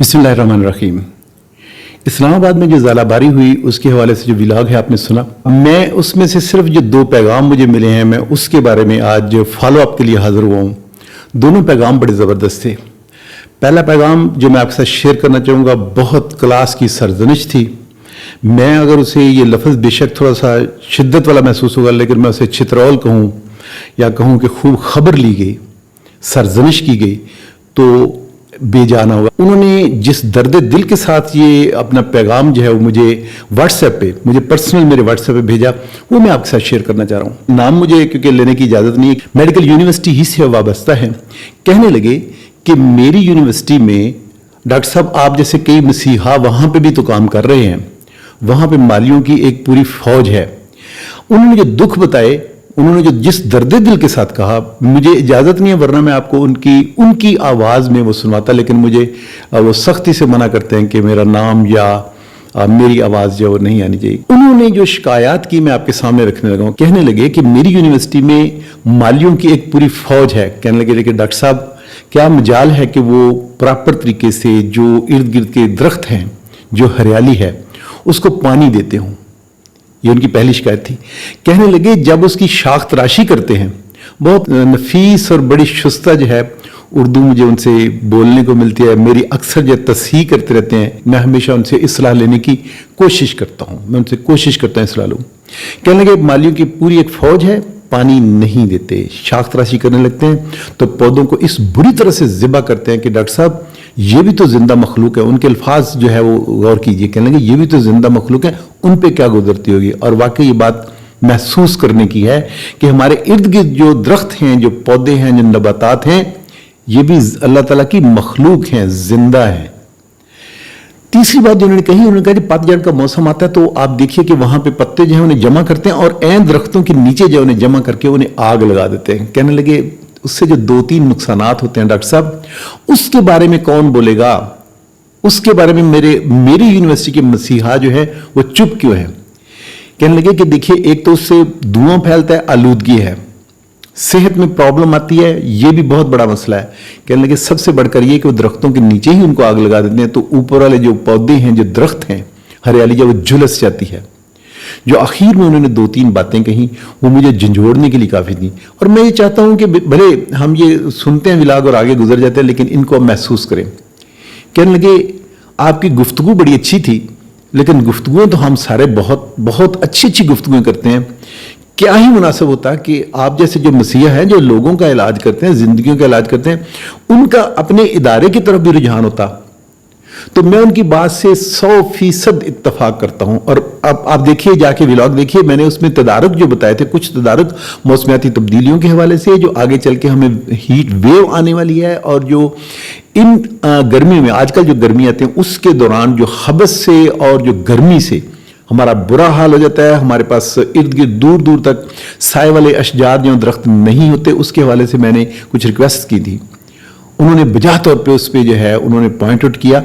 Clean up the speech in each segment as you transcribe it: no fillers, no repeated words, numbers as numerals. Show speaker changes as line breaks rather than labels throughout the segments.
बिस्मिल्लाहिर्रहमानिर्रहीम। इस्लामाबाद में जो ज़ालाबारी हुई उसके हवाले से जो व्लॉग है आपने सुना, मैं उसमें से सिर्फ जो 2 पैगाम मुझे मिले हैं मैं उसके बारे में आज फॉलो अप के लिए हाज़िर हुआ हूँ। दोनों पैगाम बड़े ज़बरदस्त थे। पहला पैगाम जो मैं आपके साथ शेयर करना चाहूँगा, बहुत क्लास की सरजनिश थी। मैं अगर उसे ये लफ्ज़ बेशक थोड़ा सा शिद्दत वाला महसूस होगा, लेकिन मैं उसे चित्रौल कहूँ या कहूँ कि खूब खबर ली गई, सरजनिश की गई तो बेजाना होगा। उन्होंने जिस दर्द दिल के साथ ये अपना पैगाम जो है वो मुझे व्हाट्सएप पे, मुझे पर्सनल मेरे व्हाट्सएप पे भेजा, वो मैं आपके साथ शेयर करना चाह रहा हूँ। नाम मुझे क्योंकि लेने की इजाज़त नहीं है, मेडिकल यूनिवर्सिटी ही से वाबस्ता है। कहने लगे कि मेरी यूनिवर्सिटी में डॉक्टर साहब आप जैसे कई मसीहा वहाँ पे भी तो काम कर रहे हैं, वहाँ पे मालियों की एक पूरी फौज है। उन्होंने जो दुख बताए, उन्होंने जो जिस दर्द दिल के साथ कहा, मुझे इजाज़त नहीं है वरना मैं आपको उनकी आवाज़ में वो सुनवाता, लेकिन मुझे वो सख्ती से मना करते हैं कि मेरा नाम या मेरी आवाज़ जो नहीं आनी चाहिए। उन्होंने जो शिकायत की मैं आपके सामने रखने लगा हूँ। कहने लगे कि मेरी यूनिवर्सिटी में मालियों की एक पूरी फौज है। कहने लगे लेकिन डॉक्टर साहब क्या मजाल है कि वो प्रॉपर तरीके से जो इर्द गिर्द के दरख्त हैं, जो हरियाली है, उसको पानी देते हों। ये उनकी पहली शिकायत थी। कहने लगे जब उसकी शाख तराशी करते हैं, बहुत नफीस और बड़ी शुस्ता जो है उर्दू मुझे उनसे बोलने को मिलती है, मेरी अक्सर जो तस्हीह करते रहते हैं, मैं हमेशा उनसे इस्लाह लेने की कोशिश करता हूँ, मैं उनसे कोशिश करता हूँ इस्लाह लूँ। कहने लगे मालियों की पूरी एक फौज है, पानी नहीं देते, शाख तराशी करने लगते हैं तो पौधों को इस बुरी तरह से ज़िबा करते हैं कि डॉक्टर साहब ये भी तो जिंदा मखलूक है। उनके अल्फाज जो है वो गौर कीजिए। कहने लगे ये भी तो जिंदा मखलूक है, उन पे क्या गुजरती होगी। और वाकई ये बात महसूस करने की है कि हमारे इर्द गिर्द जो दरख्त हैं, जो पौधे हैं, जो नबातात हैं, ये भी अल्लाह ताला की मखलूक हैं, जिंदा हैं। तीसरी बात जो उन्होंने कही, उन्होंने कहा कि पतझड़ का मौसम आता है तो आप देखिए कि वहां पे पत्ते जो है उन्हें जमा करते हैं और ऐन दरख्तों के नीचे जो उन्हें जमा करके उन्हें आग लगा देते हैं। कहने लगे उससे जो 2-3 नुकसानात होते हैं डॉक्टर साहब, उसके बारे में कौन बोलेगा, उसके बारे में मेरी यूनिवर्सिटी के मसीहा जो है वो चुप क्यों है। कहने लगे कि देखिए एक तो उससे धुआं फैलता है, आलूदगी है, सेहत में प्रॉब्लम आती है, ये भी बहुत बड़ा मसला है। कहने लगे सबसे बढ़कर ये कि वो दरख्तों के नीचे ही उनको आग लगा देते हैं तो ऊपर वाले जो पौधे हैं, जो दरख्त हैं, हरियाली जब वो झुलस जाती है। जो आखिर में उन्होंने 2-3 बातें कही वो मुझे झंझोड़ने के लिए काफ़ी थी। और मैं ये चाहता हूं कि भले हम ये सुनते हैं व्लॉग और आगे गुजर जाते हैं, लेकिन इनको महसूस करें। कहने लगे आपकी गुफ्तगू बड़ी अच्छी थी, लेकिन गुफ्तगुएं तो हम सारे बहुत बहुत अच्छी गुफ्तगुएं करते हैं। क्या ही मुनासिब होता कि आप जैसे जो मसीहा हैं, जो लोगों का इलाज करते हैं, जिंदगियों का इलाज करते हैं, उनका अपने इदारे की तरफ भी रुझान होता। तो मैं उनकी बात से 100% इत्तफाक करता हूं। और अब आप देखिए, जाके व्लॉग देखिए, मैंने उसमें तदारुक जो बताए थे, कुछ तदारुक मौसमियाती तब्दीलियों के हवाले से जो आगे चल के हमें हीट वेव आने वाली है, और जो इन गर्मी में आजकल जो गर्मी आती है उसके दौरान जो हबस से और जो गर्मी से हमारा बुरा हाल हो जाता है। हमारे पास इर्द गिर्द दूर दूर तक साए वाले अशजार जो दरख्त नहीं होते, उसके हवाले से मैंने कुछ रिक्वेस्ट की थी। उन्होंने बजा तौर पे उस पर जो है उन्होंने पॉइंट आउट किया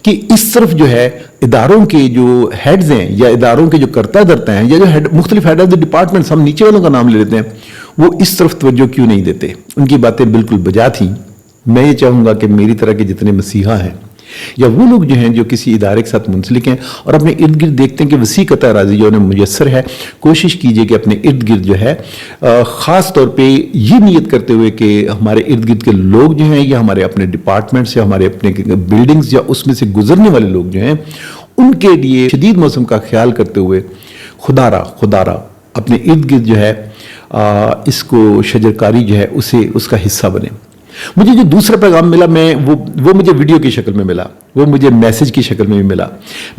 कि इस तरफ जो है इदारों के जो हेड्स हैं या इदारों के जो कर्ता धर्ता हैं या जो मुख्तलिफ हेड ऑफ द डिपार्टमेंट्स, हम नीचे वालों का नाम ले लेते हैं, वो इस तरफ तवज्जो क्यों नहीं देते। उनकी बातें बिल्कुल बजा थी। मैं ये चाहूँगा कि मेरी तरह के जितने मसीहा हैं या वो लोग जो हैं जो किसी इदारे के साथ मुंसलिक हैं और अपने इर्द गिर्द देखते हैं कि वसी कता राजी जो उन्हें मुयस्सर है, कोशिश कीजिए कि अपने इर्द गिर्द जो है ख़ास तौर पे ये नियत करते हुए कि हमारे इर्द गिर्द के लोग जो हैं या हमारे अपने डिपार्टमेंट्स या हमारे अपने बिल्डिंग्स या उसमें से गुजरने वाले लोग जो हैं, उनके लिए शदीद मौसम का ख्याल करते हुए खुदारा अपने इर्द गिर्द जो है इसको शजरकारी जो है उसका हिस्सा बने। मुझे जो दूसरा पैगाम मिला, मैं वो मुझे वीडियो की शक्ल में मिला, वो मुझे मैसेज की शक्ल में भी मिला।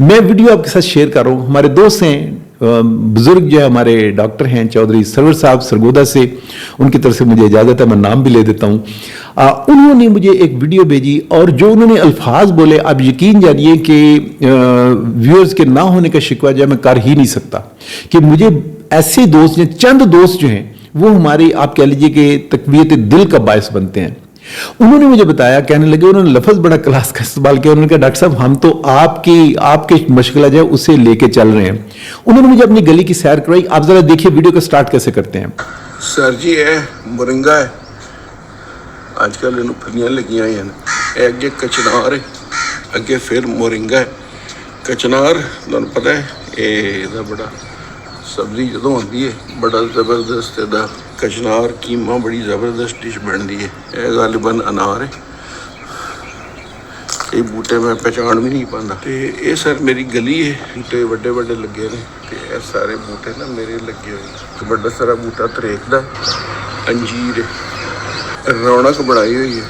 मैं वीडियो आपके साथ शेयर कर रहा हूँ। हमारे दोस्त हैं, बुजुर्ग जो है हमारे डॉक्टर हैं चौधरी सरवर साहब सरगोदा से, उनकी तरफ से मुझे इजाज़त है, मैं नाम भी ले देता हूँ। उन्होंने मुझे एक वीडियो भेजी और जो उन्होंने अल्फाज बोले, आप यकीन जानिए कि व्यूअर्स के ना होने का शिकवा जो है मैं कर ही नहीं सकता। कि मुझे ऐसे दोस्त हैं, चंद दोस्त जो हैं वो हमारी आप कह लीजिए कि तकवीयत दिल का बायस बनते हैं। उन्होंने मुझे बताया, कहने लगे उन्होंने लफ्ज़ बड़ा क्लास का इस्तेमाल किया। उन्होंने कहा डॉक्टर साहब हम तो आपके मशगला जो है उसे लेके चल रहे हैं। उन्होंने मुझे अपनी गली की सैर करवाई। आप जरा देखिए वीडियो को स्टार्ट कैसे करते हैं।
सर जी है मोरिंगा है, आजकल इन फिरियां लगियां हैं, अगे कचनार है, ਅੱਗੇ ਫਿਰ ਮੋਰਿੰਗਾ ਹੈ। ਕਚਨਾਰ ਤੁਹਾਨੂੰ ਪਤਾ ਹੈ ਇਹਦਾ ਬੜਾ ਸਬਜ਼ੀ ਜਦੋਂ ਆਉਂਦੀ ਹੈ ਬੜਾ ਜ਼ਬਰਦਸਤ ਇਹਦਾ ਕਚਨਾਰ ਕੀਮਾ ਬੜੀ ਜ਼ਬਰਦਸਤ ਡਿਸ਼ ਬਣਦੀ ਹੈ। ਇਹ ਗਾਲਿਬਨ ਅਨਾਰ ਹੈ। ਇਹ ਬੂਟੇ ਮੈਂ ਪਹਿਚਾਣ ਵੀ ਨਹੀਂ ਪਾਉਂਦਾ। ਤੇ ਇਹ ਸਰ ਮੇਰੀ ਗਲੀ ਹੈ, ਬੂਟੇ ਵੱਡੇ ਵੱਡੇ ਲੱਗੇ ਨੇ ਤੇ ਇਹ ਸਾਰੇ ਬੂਟੇ ਨਾ ਮੇਰੇ ਲੱਗੇ ਹੋਏ। ਇੱਕ ਵੱਡਾ ਸਾਰਾ ਬੂਟਾ ਤਰੇਕ ਦਾ ਅੰਜੀਰ ਰੌਣਕ ਬਣਾਈ ਹੋਈ ਹੈ।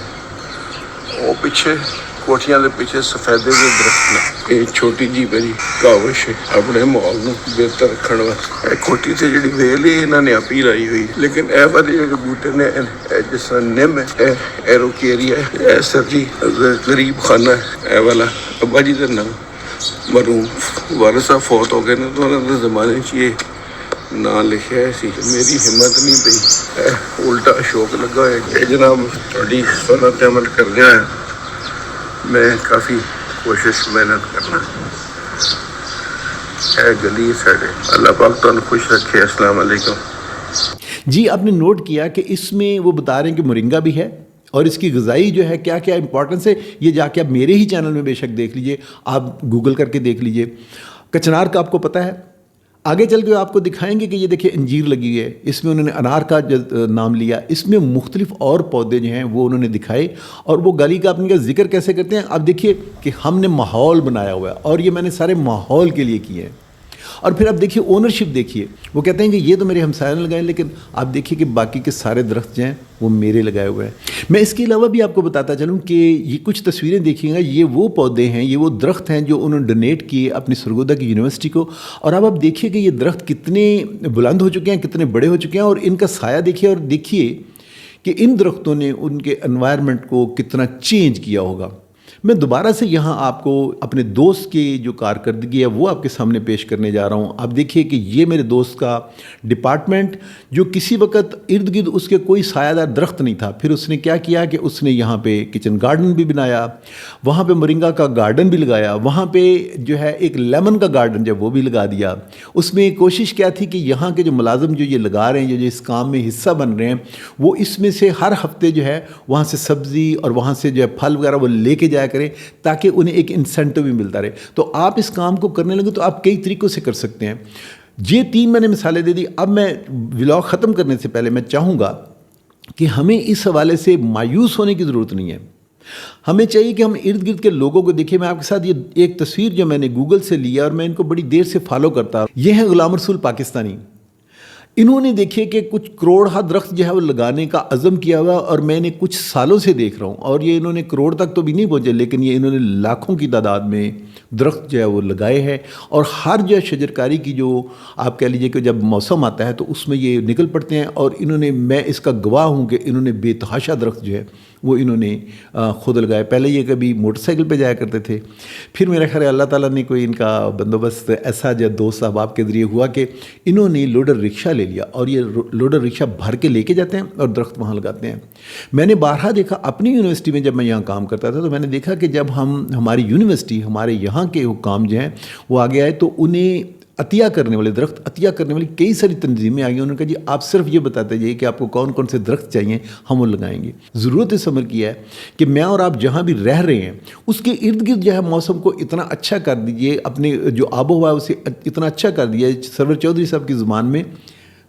ਉਹ ਪਿੱਛੇ ਕੋਠੀਆਂ ਦੇ ਪਿੱਛੇ ਸਫੈਦੇ ਦੇ ਦਰਖਤ ਨੇ। ਇਹ ਛੋਟੀ ਜਿਹੀ ਮੇਰੀ ਕਾਵਿਸ਼ ਹੈ ਆਪਣੇ ਮਾਹੌਲ ਨੂੰ ਬਿਹਤਰ ਰੱਖਣ ਵਾਸਤੇ। ਇਹ ਕੋਠੀ ਤੇ ਜਿਹੜੀ ਵੇਲ ਹੈ ਇਹਨਾਂ ਨੇ ਆਪੀ ਲਾਈ ਹੋਈ, ਲੇਕਿਨ ਇਹ ਵਾਲੇ ਜਿਹੜੇ ਬੂਟੇ ਨੇ ਇਹ ਜਿਸ ਤਰ੍ਹਾਂ ਨਿੰਮ ਹੈ, ਇਹ ਐਰੋਕੇਰੀਆ ਹੈ, ਇਹ ਸਰ ਜੀ ਗਰੀਬ ਖਾਨਾ ਹੈ। ਇਹ ਵਾਲਾ ਅੱਬਾ ਜੀ ਦਾ ਨਾਮ ਮਰਹੂਮ ਵਾਰਿਸ ਸਾਹਿਬ ਫੌਤ ਹੋ ਗਏ ਨੇ ਤਾਂ ਉਹਨਾਂ ਦੇ ਜ਼ਮਾਨੇ 'ਚ ਇਹ ਨਾਂ ਲਿਖਿਆ ਸੀ। ਮੇਰੀ ਹਿੰਮਤ ਨਹੀਂ ਪਈ, ਇਹ ਉਲਟਾ ਅਸ਼ੋਕ ਲੱਗਾ ਹੋਇਆ। ਇਹ ਜਨਾਬ ਤੁਹਾਡੀ ਸੁਨਤ ਤੇ ਅਮਲ ਕਰਦਿਆਂ ਹੈ ਮੈਂ ਕਾਫੀ ਕੋਸ਼ਿਸ਼ ਮਿਹਨਤ करना। है गली साढ़े अल्लाह पाक तो खुश रखे। अस्सलाम वालेकुम।
जी, आपने नोट किया कि इसमें वो बता रहे हैं कि मोरिंगा भी है और इसकी ग़िज़ाई जो है क्या क्या इंपॉर्टेंस है, ये जाके आप मेरे ही चैनल में बेशक देख लीजिए, आप गूगल करके देख लीजिए। कचनार का आपको पता है, आगे चल के आपको दिखाएंगे कि ये देखिए अंजीर लगी है, इसमें उन्होंने अनार का नाम लिया। इसमें मुख्तलिफ और पौधे जो हैं वो उन्होंने दिखाए। और वो गली का अपने का जिक्र कैसे करते हैं, अब देखिए कि हमने माहौल बनाया हुआ है और ये मैंने सारे माहौल के लिए किए हैं। और फिर आप देखिए ओनरशिप देखिए, वो कहते हैं कि ये तो मेरे हमसायों ने लगाए, लेकिन आप देखिए कि बाकी के सारे दरख्त जो हैं वो मेरे लगाए हुए हैं। मैं इसके अलावा भी आपको बताता चलूँ कि ये कुछ तस्वीरें देखिएगा, ये वो पौधे हैं, ये वो दरख्त हैं जो उन्होंने डोनेट किए अपनी सरगोदा की यूनिवर्सिटी को। और अब आप देखिए कि ये दरख्त कितने बुलंद हो चुके हैं, कितने बड़े हो चुके हैं, और इनका साया देखिए और देखिए कि इन दरख्तों ने उनके एनवायरनमेंट को कितना चेंज किया होगा। मैं दोबारा से यहाँ आपको अपने दोस्त की जो कारकर्दगी है वो आपके सामने पेश करने जा रहा हूँ। आप देखिए कि ये मेरे दोस्त का डिपार्टमेंट जो किसी वक्त इर्द गिर्द उसके कोई सायादार दरख्त नहीं था, फिर उसने क्या किया कि उसने यहाँ पे किचन गार्डन भी बनाया, वहाँ पे मोरिंगा का गार्डन भी लगाया, वहाँ पे जो है एक लेमन का गार्डन जो वो भी लगा दिया। उसमें कोशिश क्या थी कि यहाँ के जो मुलाजिम जो ये लगा रहे हैं, जो इस काम में हिस्सा बन रहे हैं, वो इसमें से हर हफ्ते जो है वहाँ से सब्ज़ी और वहाँ से जो है फल वगैरह वो लेके जाया करें, ताकि उन्हें एक इंसेंटिव भी मिलता रहे। तो आप इस काम को करने लगे तो आप कई तरीक़ों से कर सकते हैं। ये 3 मैंने मिसालें दे दी। अब मैं व्लॉग ख़त्म करने से पहले मैं चाहूँगा कि हमें इस हवाले से मायूस होने की ज़रूरत नहीं है। हमें चाहिए कि हम इर्द गिर्द के लोगों को देखिए। मैं आपके साथ ये एक तस्वीर जो मैंने गूगल से लिया और मैं इनको बड़ी देर से फॉलो करता हूँ, ये है गुलाम रसूल पाकिस्तानी। इन्होंने देखिए कि कुछ करोड़ दरख्त जो है वो लगाने का अज़म किया हुआ, और मैंने कुछ सालों से देख रहा हूँ, और ये इन्होंने करोड़ तक तो भी नहीं पहुँचे, लेकिन ये इन्होंने लाखों की तादाद में दरख्त जो है वो लगाए हैं। और हर जो शजरकारी की जो आप कह लीजिए कि जब मौसम आता है तो उसमें ये निकल पड़ते हैं। और इन्होंने, मैं इसका गवाह हूँ कि इन्होंने बेतहाशा दरख्त जो है वो इन्होंने ख़ुद लगाए। पहले ये कभी मोटरसाइकिल पे जाया करते थे, फिर मेरा ख्याल है अल्लाह ताला ने कोई इनका बंदोबस्त ऐसा जो दोस्त साहब के ज़रिए हुआ कि इन्होंने लोडर रिक्शा ले लिया, और ये लोडर रिक्शा भर के लेके जाते हैं और दरख्त वहाँ लगाते हैं। मैंने बारहा देखा अपनी यूनिवर्सिटी में, जब मैं यहाँ काम करता था तो मैंने देखा कि जब हमारी यूनिवर्सिटी, हमारे यहाँ के हुक्काम जो हैं वो आगे आए तो उन्हें अतिया करने वाले दरख्त, अतिया करने वाली कई सारी तंजीमें आ गई। उन्होंने कहा जी आप सिर्फ ये बताते जाइए कि आपको कौन कौन से दरख्त चाहिए, हम वो लगाएंगे। ज़रूरत इस अमल की है कि मैं और आप जहाँ भी रह रहे हैं उसके इर्द गिर्द जो है मौसम को इतना अच्छा कर दीजिए, अपने जो आबो हवा है उसे इतना अच्छा कर दिया। सरवर चौधरी साहब की ज़ुबान में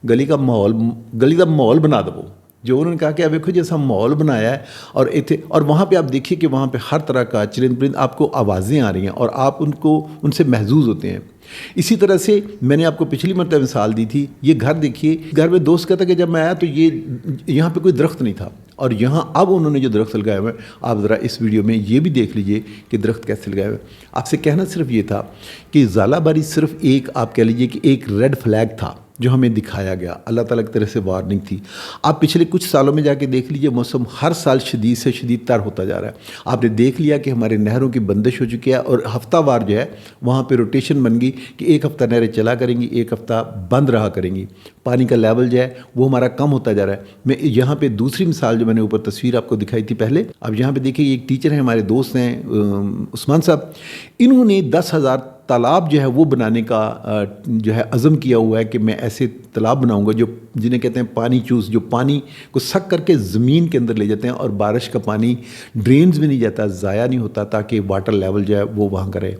गली का माहौल बना दो, जो उन्होंने कहा कि अब देखो जैसा माहौल बनाया है। और वहाँ पे आप देखिए कि वहाँ पे हर तरह का चरिंद परिंद आपको आवाज़ें आ रही हैं और आप उनसे महजूज होते हैं। इसी तरह से मैंने आपको पिछली मरतबा मिसाल दी थी, ये घर देखिए, घर में दोस्त कहता कि जब मैं आया तो ये यहाँ पे कोई दरख्त नहीं था, और यहाँ अब उन्होंने जो दरख्त लगाए हुए हैं, आप ज़रा इस वीडियो में ये भी देख लीजिए कि दरख्त कैसे लगाए हुए। आपसे कहना सिर्फ ये था कि ज़ालाबारी सिर्फ एक, आप कह लीजिए कि एक रेड फ्लैग था जो हमें दिखाया गया, अल्लाह ताला की तरफ से वार्निंग थी। आप पिछले कुछ सालों में जाके देख लीजिए, मौसम हर साल शदीद से शदीद तर होता जा रहा है। आपने देख लिया कि हमारे नहरों की बंदिश हो चुकी है, और हफ्तावार जो है वहाँ पे रोटेशन बन गई कि एक हफ़्ता नहरें चला करेंगी, एक हफ़्ता बंद रहा करेंगी। पानी का लेवल जो है वो हमारा कम होता जा रहा है। मैं यहाँ पे दूसरी मिसाल जो मैंने ऊपर तस्वीर आपको दिखाई थी पहले, अब यहाँ पे देखिए एक टीचर हैं, हमारे दोस्त हैं उस्मान साहब, इन्होंने 10,000 तालाब जो है वो बनाने का जो है अज़म किया हुआ है कि मैं ऐसे तालाब बनाऊंगा जो जिन्हें कहते हैं पानी चूस, जो पानी को सक करके ज़मीन के अंदर ले जाते हैं और बारिश का पानी ड्रेन्स में नहीं जाता, ज़ाया नहीं होता, ताकि वाटर लेवल जो है वो वहाँ का रहे।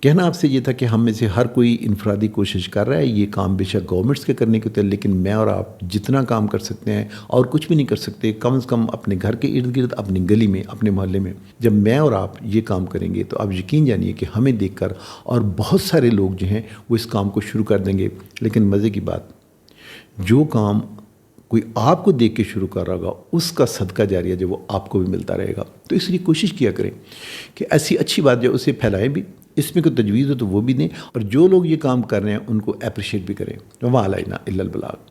कहना आपसे ये था कि हम में से हर कोई इनफरादी कोशिश कर रहा है, ये काम बेशक गवर्नमेंट्स के करने के होते हैं, लेकिन मैं और आप जितना काम कर सकते हैं और कुछ भी नहीं कर सकते, कम से कम अपने घर के इर्द गिर्द, अपनी गली में, अपने मोहल्ले में, जब मैं और आप ये काम करेंगे तो आप यकीन जानिए कि हमें देखकर और बहुत सारे लोग जो हैं वो इस काम को शुरू कर देंगे। लेकिन मज़े की बात, जो काम कोई आपको देख के शुरू कर रहा होगा उसका सदका जारिया जो वो आपको भी मिलता रहेगा। तो इसलिए कोशिश किया करें कि ऐसी अच्छी बात जो उसे फैलाएं भी, इसमें कोई तजवीज़ हो तो वो भी दें, और जो लोग ये काम कर रहे हैं उनको अप्रिशिएट भी करें। वमा अलैना इल्लल बलाग।